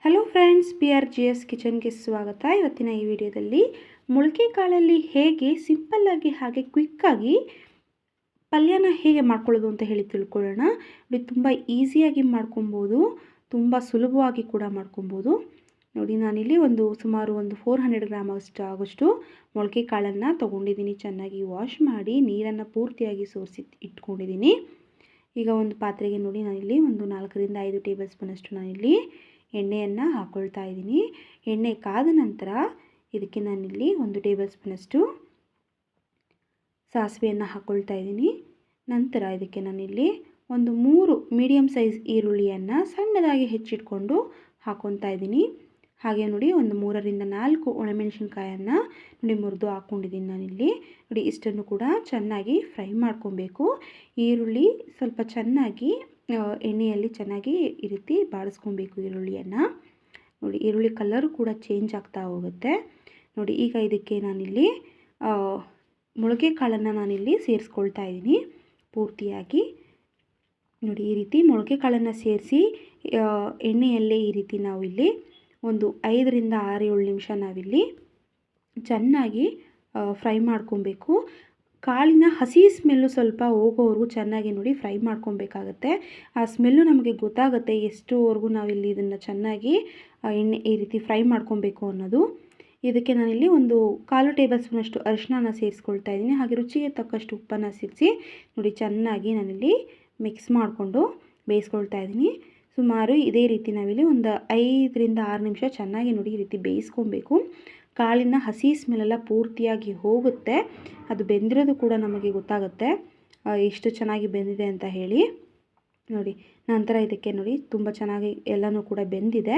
Hello friends, PRGS ಕಿಚನ್ಗೆ ಸ್ವಾಗತ. ಇವತ್ತಿನ ಈ ವಿಡಿಯೋದಲ್ಲಿ ಮೊಳಕೆ ಕಾಳಲ್ಲಿ ಹೇಗೆ ಸಿಂಪಲ್ಲಾಗಿ ಹಾಗೆ ಕ್ವಿಕ್ಕಾಗಿ ಪಲ್ಯನ ಹೇಗೆ ಮಾಡ್ಕೊಳ್ಳೋದು ಅಂತ ಹೇಳಿ ತಿಳ್ಕೊಳ್ಳೋಣ. ನೋಡಿ, ತುಂಬ ಈಸಿಯಾಗಿ ಮಾಡ್ಕೊಬೋದು, ತುಂಬ ಸುಲಭವಾಗಿ ಕೂಡ ಮಾಡ್ಕೊಬೋದು. ನೋಡಿ, ನಾನಿಲ್ಲಿ ಸುಮಾರು 400 ಗ್ರಾಮ್ ಆಗೋಷ್ಟು ಮೊಳಕೆ ಕಾಳನ್ನು ತೊಗೊಂಡಿದ್ದೀನಿ. ಚೆನ್ನಾಗಿ ವಾಶ್ ಮಾಡಿ ನೀರನ್ನು ಪೂರ್ತಿಯಾಗಿ ಸೋರಿಸಿ ಇಟ್ಕೊಂಡಿದ್ದೀನಿ. ಈಗ ಒಂದು ಪಾತ್ರೆಗೆ ನೋಡಿ, ನಾನಿಲ್ಲಿ 4 ರಿಂದ 5 ಟೇಬಲ್ ಸ್ಪೂನಷ್ಟು ನಾನಿಲ್ಲಿ ಎಣ್ಣೆಯನ್ನು ಹಾಕ್ಕೊಳ್ತಾ ಇದ್ದೀನಿ. ಎಣ್ಣೆ ಕಾದ ನಂತರ ಇದಕ್ಕೆ ನಾನಿಲ್ಲಿ 1 ಟೇಬಲ್ ಸ್ಪೂನಷ್ಟು ಸಾಸಿವೆಯನ್ನು ಹಾಕ್ಕೊಳ್ತಾ ಇದ್ದೀನಿ. ನಂತರ ಇದಕ್ಕೆ ನಾನಿಲ್ಲಿ 3 ಮೀಡಿಯಮ್ ಸೈಜ್ ಈರುಳ್ಳಿಯನ್ನು ಸಣ್ಣದಾಗಿ ಹೆಚ್ಚಿಟ್ಕೊಂಡು ಹಾಕ್ಕೊಳ್ತಾ ಇದ್ದೀನಿ. ಹಾಗೆ ನೋಡಿ, 3 ರಿಂದ 4 ಒಣಮೆಣಸಿನ್ಕಾಯನ್ನು ನೋಡಿ ಮುರಿದು ಹಾಕ್ಕೊಂಡಿದ್ದೀನಿ ನಾನಿಲ್ಲಿ. ನೋಡಿ, ಇಷ್ಟನ್ನು ಕೂಡ ಚೆನ್ನಾಗಿ ಫ್ರೈ ಮಾಡ್ಕೊಬೇಕು. ಈರುಳ್ಳಿ ಸ್ವಲ್ಪ ಚೆನ್ನಾಗಿ ಎಣ್ಣೆಯಲ್ಲಿ ಚೆನ್ನಾಗಿ ಈ ರೀತಿ ಬಾಡಿಸ್ಕೊಬೇಕು ಈರುಳ್ಳಿಯನ್ನು. ನೋಡಿ, ಈರುಳ್ಳಿ ಕಲರು ಕೂಡ ಚೇಂಜ್ ಆಗ್ತಾ ಹೋಗುತ್ತೆ. ನೋಡಿ, ಈಗ ಇದಕ್ಕೆ ನಾನಿಲ್ಲಿ ಮೊಳಕೆ ಕಾಳನ್ನು ನಾನಿಲ್ಲಿ ಸೇರಿಸ್ಕೊಳ್ತಾ ಇದ್ದೀನಿ ಪೂರ್ತಿಯಾಗಿ. ನೋಡಿ, ಈ ರೀತಿ ಮೊಳಕೆ ಕಾಳನ್ನು ಸೇರಿಸಿ ಎಣ್ಣೆಯಲ್ಲೇ ಈ ರೀತಿ ನಾವಿಲ್ಲಿ 5 ರಿಂದ 6-7 ನಿಮಿಷ ನಾವಿಲ್ಲಿ ಚೆನ್ನಾಗಿ ಫ್ರೈ ಮಾಡ್ಕೊಬೇಕು. ಕಾಳಿನ ಹಸಿ ಸ್ಮೆಲ್ಲು ಸ್ವಲ್ಪ ಹೋಗೋವರೆಗೂ ಚೆನ್ನಾಗಿ ನೋಡಿ ಫ್ರೈ ಮಾಡ್ಕೊಬೇಕಾಗತ್ತೆ. ಆ ಸ್ಮೆಲ್ಲು ನಮಗೆ ಗೊತ್ತಾಗುತ್ತೆ ಎಷ್ಟುವರೆಗೂ ನಾವಿಲ್ಲಿ ಇದನ್ನು ಚೆನ್ನಾಗಿ ಎಣ್ಣೆ ಈ ರೀತಿ ಫ್ರೈ ಮಾಡ್ಕೊಬೇಕು ಅನ್ನೋದು. ಇದಕ್ಕೆ ನಾನಿಲ್ಲಿ 1/4 ಟೇಬಲ್ ಸ್ಪೂನಷ್ಟು ಅರಿಶಿನ ಸೇರಿಸ್ಕೊಳ್ತಾ ಇದ್ದೀನಿ. ಹಾಗೆ ರುಚಿಗೆ ತಕ್ಕಷ್ಟು ಉಪ್ಪನ್ನು ಸೇರಿಸಿ ನೋಡಿ ಚೆನ್ನಾಗಿ ನಾನಿಲ್ಲಿ ಮಿಕ್ಸ್ ಮಾಡಿಕೊಂಡು ಬೇಯಿಸ್ಕೊಳ್ತಾ ಇದ್ದೀನಿ. ಸುಮಾರು ಇದೇ ರೀತಿ ನಾವಿಲ್ಲಿ 5 ರಿಂದ 6 ನಿಮಿಷ ಚೆನ್ನಾಗಿ ನೋಡಿ ಈ ರೀತಿ ಬೇಯಿಸ್ಕೊಬೇಕು. ಕಾಳಿನ ಹಸಿ ಸ್ಮೆಲ್ಲೆಲ್ಲ ಪೂರ್ತಿಯಾಗಿ ಹೋಗುತ್ತೆ. ಅದು ಬೆಂದಿರೋದು ಕೂಡ ನಮಗೆ ಗೊತ್ತಾಗುತ್ತೆ ಎಷ್ಟು ಚೆನ್ನಾಗಿ ಬೆಂದಿದೆ ಅಂತ ಹೇಳಿ. ನೋಡಿ, ನಂತರ ಇದಕ್ಕೆ ನೋಡಿ ತುಂಬ ಚೆನ್ನಾಗಿ ಎಲ್ಲನೂ ಕೂಡ ಬೆಂದಿದೆ.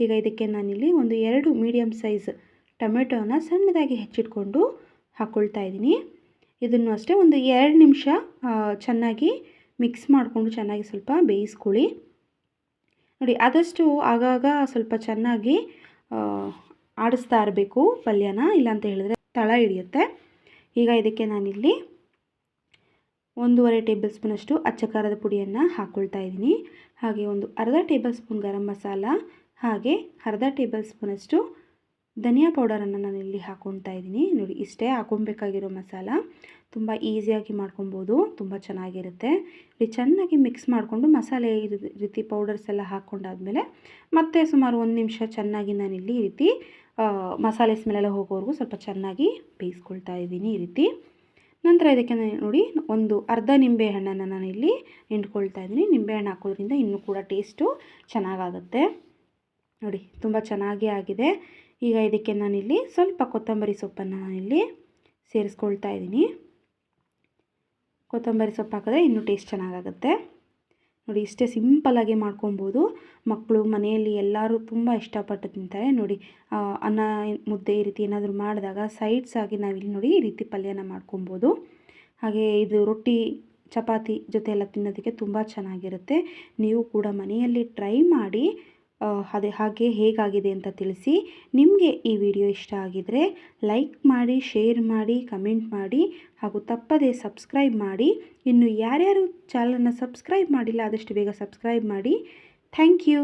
ಈಗ ಇದಕ್ಕೆ ನಾನಿಲ್ಲಿ 2 ಮೀಡಿಯಮ್ ಸೈಜ್ ಟೊಮೆಟೊನ ಸಣ್ಣದಾಗಿ ಹೆಚ್ಚಿಟ್ಕೊಂಡು ಹಾಕ್ಕೊಳ್ತಾ ಇದ್ದೀನಿ. ಇದನ್ನು ಅಷ್ಟೇ 2 ನಿಮಿಷ ಚೆನ್ನಾಗಿ ಮಿಕ್ಸ್ ಮಾಡಿಕೊಂಡು ಚೆನ್ನಾಗಿ ಸ್ವಲ್ಪ ಬೇಯಿಸ್ಕೊಳ್ಳಿ. ನೋಡಿ, ಆದಷ್ಟು ಆಗಾಗ ಸ್ವಲ್ಪ ಚೆನ್ನಾಗಿ ಆಡಿಸ್ತಾ ಇರಬೇಕು ಪಲ್ಯನ, ಇಲ್ಲಾಂತ ಹೇಳಿದ್ರೆ ತಳ ಹಿಡಿಯುತ್ತೆ. ಈಗ ಇದಕ್ಕೆ ನಾನಿಲ್ಲಿ 1/2 ಟೇಬಲ್ ಸ್ಪೂನಷ್ಟು ಅಚ್ಚ ಖಾರದ ಪುಡಿಯನ್ನು ಹಾಕ್ಕೊಳ್ತಾ ಇದ್ದೀನಿ. ಹಾಗೆ ಅರ್ಧ ಟೇಬಲ್ ಸ್ಪೂನ್ ಗರಂ ಮಸಾಲ, ಹಾಗೆ ಅರ್ಧ ಟೇಬಲ್ ಸ್ಪೂನಷ್ಟು ಧನಿಯಾ ಪೌಡರನ್ನು ನಾನಿಲ್ಲಿ ಹಾಕ್ಕೊಳ್ತಾ ಇದ್ದೀನಿ. ನೋಡಿ, ಇಷ್ಟೇ ಹಾಕ್ಕೊಬೇಕಾಗಿರೋ ಮಸಾಲ. ತುಂಬ ಈಸಿಯಾಗಿ ಮಾಡ್ಕೊಬೋದು, ತುಂಬ ಚೆನ್ನಾಗಿರುತ್ತೆ. ಇಲ್ಲಿ ಚೆನ್ನಾಗಿ ಮಿಕ್ಸ್ ಮಾಡಿಕೊಂಡು ಮಸಾಲೆ ಈ ರೀತಿ ಪೌಡರ್ಸ್ ಎಲ್ಲ ಹಾಕ್ಕೊಂಡಾದ್ಮೇಲೆ ಮತ್ತೆ ಸುಮಾರು 1 ನಿಮಿಷ ಚೆನ್ನಾಗಿ ನಾನಿಲ್ಲಿ ಈ ರೀತಿ ಮಸಾಲೆ ಸ್ಮೆಲ್ಲೆಲ್ಲ ಹೋಗೋವರೆಗೂ ಸ್ವಲ್ಪ ಚೆನ್ನಾಗಿ ಬೇಯಿಸ್ಕೊಳ್ತಾ ಇದ್ದೀನಿ ಈ ರೀತಿ. ನಂತರ ಇದಕ್ಕೆ ನೋಡಿ ಅರ್ಧ ನಿಂಬೆ ಹಣ್ಣನ್ನು ನಾನಿಲ್ಲಿ ಹಿಂಡ್ಕೊಳ್ತಾ ಇದ್ದೀನಿ. ನಿಂಬೆಹಣ್ಣು ಹಾಕೋದ್ರಿಂದ ಇನ್ನೂ ಕೂಡ ಟೇಸ್ಟು ಚೆನ್ನಾಗಾಗುತ್ತೆ. ನೋಡಿ, ತುಂಬ ಚೆನ್ನಾಗೇ ಆಗಿದೆ. ಈಗ ಇದಕ್ಕೆ ನಾನಿಲ್ಲಿ ಸ್ವಲ್ಪ ಕೊತ್ತಂಬರಿ ಸೊಪ್ಪನ್ನು ನಾನಿಲ್ಲಿ ಸೇರಿಸ್ಕೊಳ್ತಾ ಇದ್ದೀನಿ. ಕೊತ್ತಂಬರಿ ಸೊಪ್ಪು ಹಾಕಿದ್ರೆ ಇನ್ನೂ ಟೇಸ್ಟ್ ಚೆನ್ನಾಗಾಗುತ್ತೆ. ನೋಡಿ, ಇಷ್ಟೇ ಸಿಂಪಲ್ಲಾಗಿ ಮಾಡ್ಕೊಬೋದು. ಮಕ್ಕಳು ಮನೆಯಲ್ಲಿ ಎಲ್ಲರೂ ತುಂಬ ಇಷ್ಟಪಟ್ಟು ತಿಂತಾರೆ. ನೋಡಿ, ಅನ್ನ ಮುದ್ದೆ ಈ ರೀತಿ ಏನಾದರೂ ಮಾಡಿದಾಗ ಸೈಡ್ಸ್ ಆಗಿ ನಾವಿಲ್ಲಿ ನೋಡಿ ಈ ರೀತಿ ಪಲ್ಯನ ಮಾಡ್ಕೊಬೋದು. ಹಾಗೆ ಇದು ರೊಟ್ಟಿ ಚಪಾತಿ ಜೊತೆ ಎಲ್ಲ ತಿನ್ನೋದಕ್ಕೆ ತುಂಬ ಚೆನ್ನಾಗಿರುತ್ತೆ. ನೀವು ಕೂಡ ಮನೆಯಲ್ಲಿ ಟ್ರೈ ಮಾಡಿ ಹಾಗೆ ಹೇಗಾಗಿದೆ ಅಂತ ತಿಳಿಸಿ. ನಿಮಗೆ ಈ ವಿಡಿಯೋ ಇಷ್ಟ ಆಗಿದರೆ ಲೈಕ್ ಮಾಡಿ, ಶೇರ್ ಮಾಡಿ, ಕಮೆಂಟ್ ಮಾಡಿ, ಹಾಗೂ ತಪ್ಪದೇ ಸಬ್ಸ್ಕ್ರೈಬ್ ಮಾಡಿ. ಇನ್ನು ಯಾರ್ಯಾರು ಚಾನಲನ್ನು ಸಬ್ಸ್ಕ್ರೈಬ್ ಮಾಡಿಲ್ಲ ಆದಷ್ಟು ಬೇಗ ಸಬ್ಸ್ಕ್ರೈಬ್ ಮಾಡಿ. Thank you.